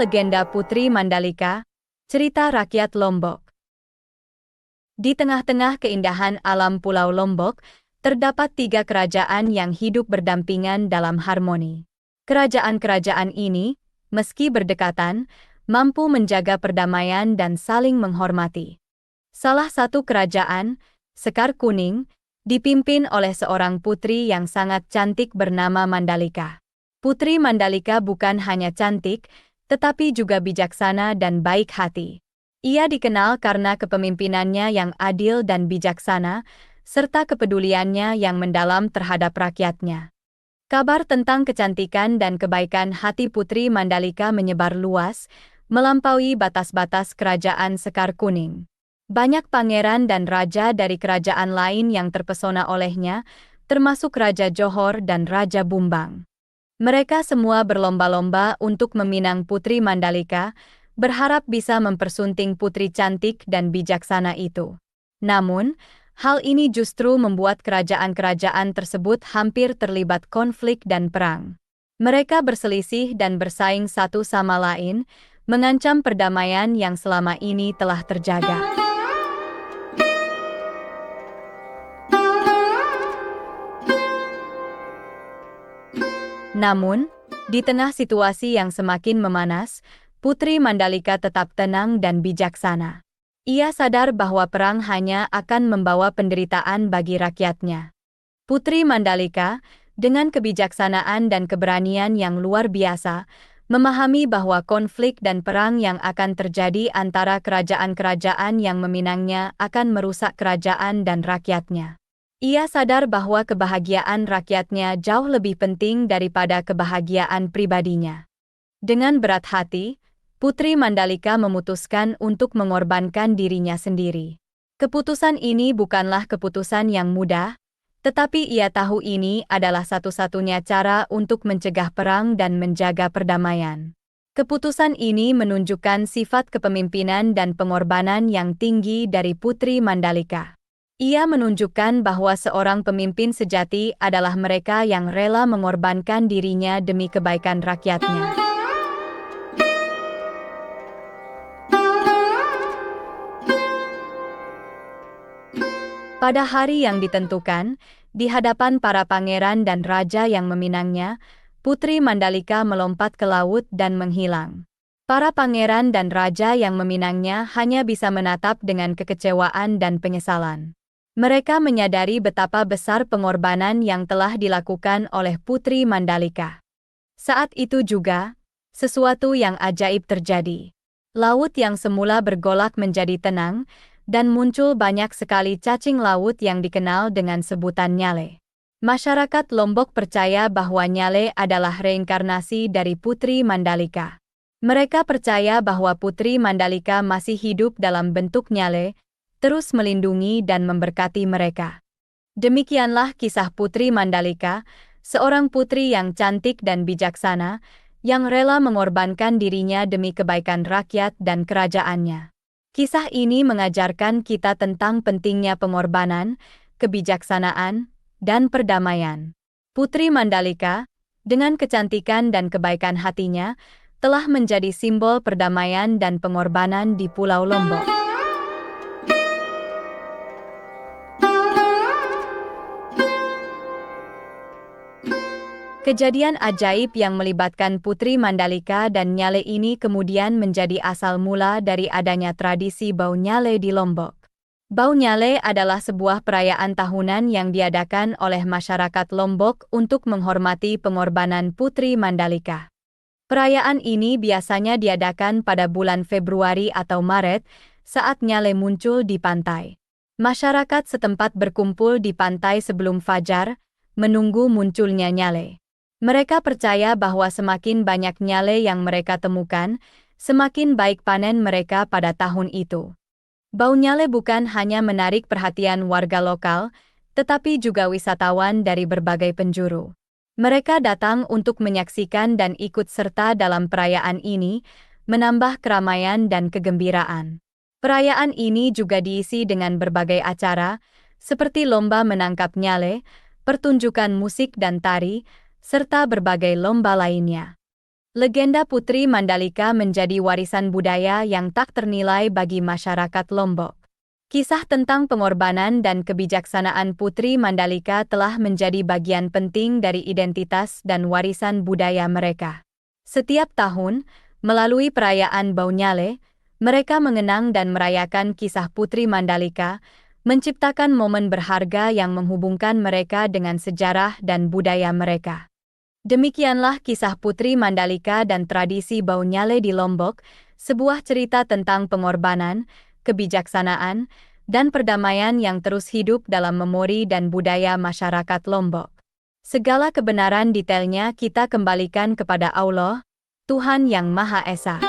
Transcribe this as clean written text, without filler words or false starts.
legenda Putri Mandalika, cerita rakyat Lombok. Di tengah-tengah keindahan alam Pulau Lombok, terdapat 3 kerajaan yang hidup berdampingan dalam harmoni. Kerajaan-kerajaan ini, meski berdekatan, mampu menjaga perdamaian dan saling menghormati. Salah satu kerajaan, Sekar Kuning, dipimpin oleh seorang putri yang sangat cantik bernama Mandalika. Putri Mandalika bukan hanya cantik, tetapi juga bijaksana dan baik hati. Ia dikenal karena kepemimpinannya yang adil dan bijaksana, serta kepeduliannya yang mendalam terhadap rakyatnya. Kabar tentang kecantikan dan kebaikan hati Putri Mandalika menyebar luas, melampaui batas-batas kerajaan Sekar Kuning. Banyak pangeran dan raja dari kerajaan lain yang terpesona olehnya, termasuk Raja Johor dan Raja Bumbang. Mereka semua berlomba-lomba untuk meminang Putri Mandalika, berharap bisa mempersunting putri cantik dan bijaksana itu. Namun, hal ini justru membuat kerajaan-kerajaan tersebut hampir terlibat konflik dan perang. Mereka berselisih dan bersaing satu sama lain, mengancam perdamaian yang selama ini telah terjaga. Namun, di tengah situasi yang semakin memanas, Putri Mandalika tetap tenang dan bijaksana. Ia sadar bahwa perang hanya akan membawa penderitaan bagi rakyatnya. Putri Mandalika, dengan kebijaksanaan dan keberanian yang luar biasa, memahami bahwa konflik dan perang yang akan terjadi antara kerajaan-kerajaan yang meminangnya akan merusak kerajaan dan rakyatnya. Ia sadar bahwa kebahagiaan rakyatnya jauh lebih penting daripada kebahagiaan pribadinya. Dengan berat hati, Putri Mandalika memutuskan untuk mengorbankan dirinya sendiri. Keputusan ini bukanlah keputusan yang mudah, tetapi ia tahu ini adalah satu-satunya cara untuk mencegah perang dan menjaga perdamaian. Keputusan ini menunjukkan sifat kepemimpinan dan pengorbanan yang tinggi dari Putri Mandalika. Ia menunjukkan bahwa seorang pemimpin sejati adalah mereka yang rela mengorbankan dirinya demi kebaikan rakyatnya. Pada hari yang ditentukan, di hadapan para pangeran dan raja yang meminangnya, Putri Mandalika melompat ke laut dan menghilang. Para pangeran dan raja yang meminangnya hanya bisa menatap dengan kekecewaan dan penyesalan. Mereka menyadari betapa besar pengorbanan yang telah dilakukan oleh Putri Mandalika. Saat itu juga, sesuatu yang ajaib terjadi. Laut yang semula bergolak menjadi tenang, dan muncul banyak sekali cacing laut yang dikenal dengan sebutan nyale. Masyarakat Lombok percaya bahwa nyale adalah reinkarnasi dari Putri Mandalika. Mereka percaya bahwa Putri Mandalika masih hidup dalam bentuk nyale, terus melindungi dan memberkati mereka. Demikianlah kisah Putri Mandalika, seorang putri yang cantik dan bijaksana, yang rela mengorbankan dirinya demi kebaikan rakyat dan kerajaannya. Kisah ini mengajarkan kita tentang pentingnya pengorbanan, kebijaksanaan, dan perdamaian. Putri Mandalika, dengan kecantikan dan kebaikan hatinya, telah menjadi simbol perdamaian dan pengorbanan di Pulau Lombok. Kejadian ajaib yang melibatkan Putri Mandalika dan nyale ini kemudian menjadi asal mula dari adanya tradisi Bau Nyale di Lombok. Bau Nyale adalah sebuah perayaan tahunan yang diadakan oleh masyarakat Lombok untuk menghormati pengorbanan Putri Mandalika. Perayaan ini biasanya diadakan pada bulan Februari atau Maret, saat nyale muncul di pantai. Masyarakat setempat berkumpul di pantai sebelum fajar, menunggu munculnya nyale. Mereka percaya bahwa semakin banyak nyale yang mereka temukan, semakin baik panen mereka pada tahun itu. Bau nyale bukan hanya menarik perhatian warga lokal, tetapi juga wisatawan dari berbagai penjuru. Mereka datang untuk menyaksikan dan ikut serta dalam perayaan ini, menambah keramaian dan kegembiraan. Perayaan ini juga diisi dengan berbagai acara, seperti lomba menangkap nyale, pertunjukan musik dan tari, serta berbagai lomba lainnya. Legenda Putri Mandalika menjadi warisan budaya yang tak ternilai bagi masyarakat Lombok. Kisah tentang pengorbanan dan kebijaksanaan Putri Mandalika telah menjadi bagian penting dari identitas dan warisan budaya mereka. Setiap tahun, melalui perayaan Bau Nyale, mereka mengenang dan merayakan kisah Putri Mandalika, menciptakan momen berharga yang menghubungkan mereka dengan sejarah dan budaya mereka. Demikianlah kisah Putri Mandalika dan tradisi Bau Nyale di Lombok, sebuah cerita tentang pengorbanan, kebijaksanaan, dan perdamaian yang terus hidup dalam memori dan budaya masyarakat Lombok. Segala kebenaran detailnya kita kembalikan kepada Allah, Tuhan Yang Maha Esa.